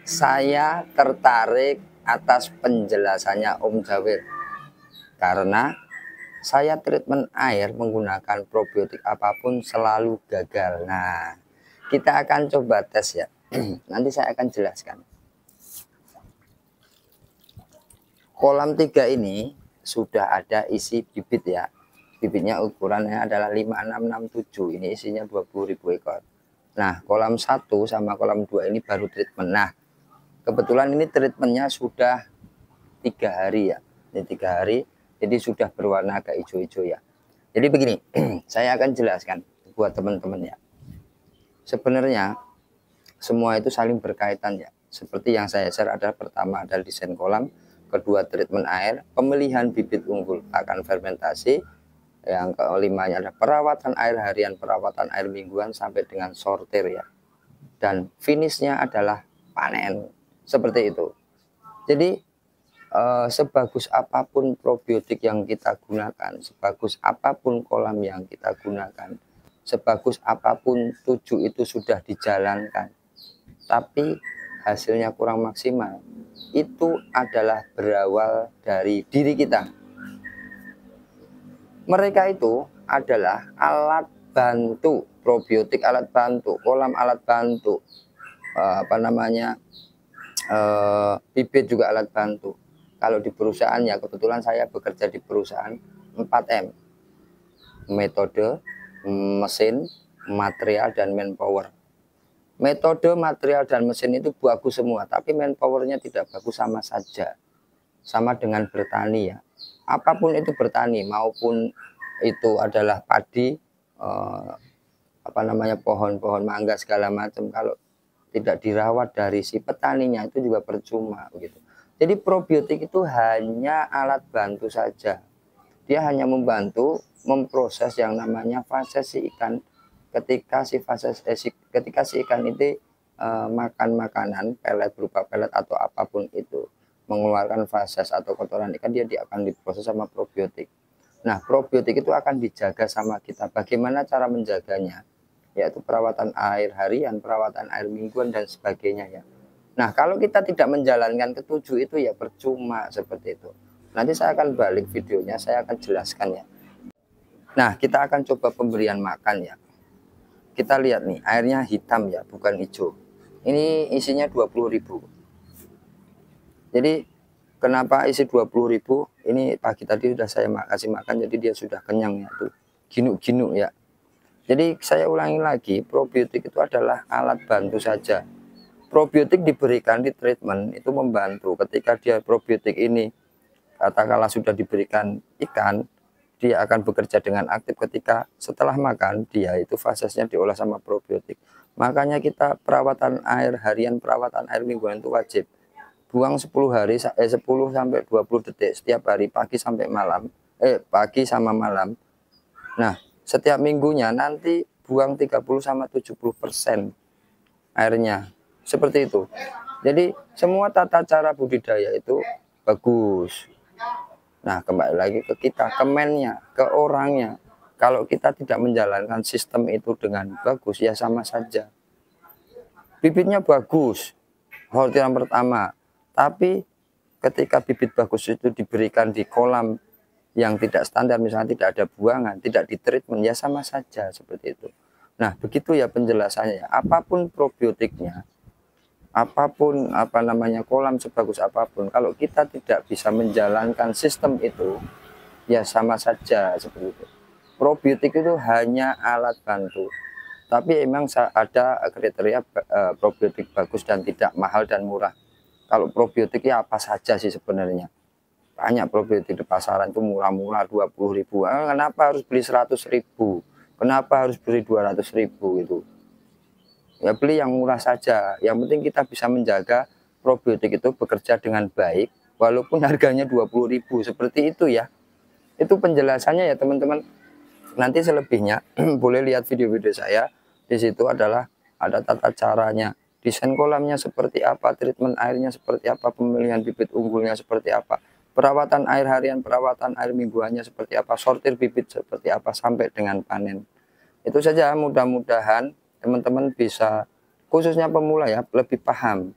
Saya tertarik atas penjelasannya Om Jawir karena saya treatment air menggunakan probiotik apapun selalu gagal. Nah, kita akan coba tes ya. Nanti saya akan jelaskan. Kolam 3 ini sudah ada isi bibit ya. Bibitnya ukurannya adalah 5667. Ini isinya 20.000 ekor. Nah, kolam 1 sama kolam 2 ini baru treatment. Nah, kebetulan ini treatmentnya sudah 3 hari ya. Ini 3 hari, jadi sudah berwarna agak hijau-hijau ya. Jadi begini, saya akan jelaskan buat teman-teman ya. Sebenarnya semua itu saling berkaitan ya. Seperti yang saya share adalah pertama adalah desain kolam, kedua treatment air, pemilihan bibit unggul akan fermentasi, yang kelimanya ada perawatan air harian, perawatan air mingguan sampai dengan sortir ya. Dan finishnya adalah panen. Seperti itu. Jadi sebagus apapun probiotik yang kita gunakan, sebagus apapun kolam yang kita gunakan, sebagus apapun 7 itu sudah dijalankan, tapi hasilnya kurang maksimal, itu adalah berawal dari diri kita. Mereka itu adalah alat bantu, probiotik alat bantu, kolam alat bantu, bibit juga alat bantu. Kalau di perusahaan ya, kebetulan saya bekerja di perusahaan 4M, metode, mesin, material, dan manpower. Metode, material, dan mesin itu bagus semua, tapi manpowernya tidak bagus sama saja. Sama dengan bertani ya. Apapun itu bertani, maupun itu adalah padi, pohon-pohon mangga segala macam, kalau tidak dirawat dari si petaninya itu juga percuma begitu. Jadi probiotik itu hanya alat bantu saja. Dia hanya membantu memproses yang namanya fase si ikan. Ketika si ikan itu makan makanan pelet, berupa pelet atau apapun itu, mengeluarkan fases atau kotoran ikan, dia akan diproses sama probiotik. Nah, probiotik itu akan dijaga sama kita. Bagaimana cara menjaganya? Yaitu perawatan air harian, perawatan air mingguan, dan sebagainya ya. Nah, kalau kita tidak menjalankan ketujuh itu ya percuma seperti itu. Nanti saya akan balik videonya, saya akan jelaskan ya. Nah, kita akan coba pemberian makan ya. Kita lihat nih, airnya hitam ya, bukan hijau. Ini isinya 20.000. Jadi kenapa isi 20.000? Ini pagi tadi sudah saya kasih makan, jadi dia sudah kenyang ya, tuh ginuk-ginuk ya. Jadi saya ulangi lagi, probiotik itu adalah alat bantu saja. Probiotik diberikan di treatment itu membantu. Ketika dia probiotik ini katakanlah sudah diberikan ikan, dia akan bekerja dengan aktif ketika setelah makan, dia itu fasesnya diolah sama probiotik. Makanya kita perawatan air harian, perawatan air mingguan itu wajib. Buang 10 sampai 20 detik setiap hari, pagi sampai malam, pagi sama malam. Nah, setiap minggunya nanti buang 30 sama 70% airnya. Seperti itu. Jadi semua tata cara budidaya itu bagus. Nah, kembali lagi ke kita, ke mennya, ke orangnya. Kalau kita tidak menjalankan sistem itu dengan bagus, ya sama saja. Bibitnya bagus, hortiran pertama. Tapi ketika bibit bagus itu diberikan di kolam yang tidak standar, misalnya tidak ada buangan, tidak ditreatment, ya sama saja seperti itu. Nah, begitu ya penjelasannya. Apapun probiotiknya, apapun kolam sebagus apapun, kalau kita tidak bisa menjalankan sistem itu, ya sama saja seperti itu. Probiotik itu hanya alat bantu, tapi emang ada kriteria probiotik bagus dan tidak mahal dan murah. Kalau probiotik ya apa saja sih sebenarnya, banyak probiotik di pasaran itu murah-murah 20.000. Kenapa harus beli 100.000? Kenapa harus beli 200.000 itu? Ya beli yang murah saja. Yang penting kita bisa menjaga probiotik itu bekerja dengan baik walaupun harganya 20.000, seperti itu ya. Itu penjelasannya ya teman-teman. Nanti selebihnya boleh lihat video-video saya. Di situ adalah ada tata caranya, desain kolamnya seperti apa, treatment airnya seperti apa, pemilihan bibit unggulnya seperti apa, perawatan air harian, perawatan air mingguannya seperti apa, sortir bibit seperti apa sampai dengan panen. Itu saja, mudah-mudahan teman-teman bisa, khususnya pemula ya, lebih paham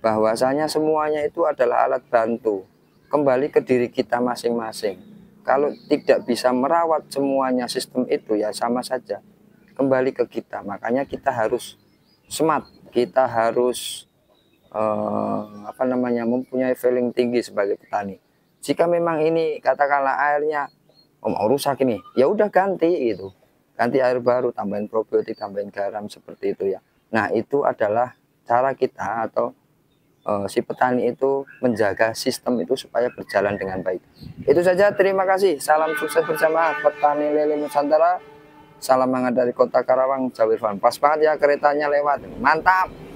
bahwasanya semuanya itu adalah alat bantu, kembali ke diri kita masing-masing. Kalau tidak bisa merawat semuanya sistem itu ya sama saja kembali ke kita. Makanya kita harus smart, kita harus mempunyai feeling tinggi sebagai petani. Jika memang ini katakanlah airnya mau rusak ini, ya udah ganti itu, ganti air baru, tambahin probiotik, tambahin garam seperti itu ya. Nah itu adalah cara kita atau si petani itu menjaga sistem itu supaya berjalan dengan baik. Itu saja, terima kasih. Salam sukses bersama Petani Lele Nusantara. Salam hangat dari Kota Karawang, Jawa Irfan. Pas banget ya keretanya lewat. Mantap.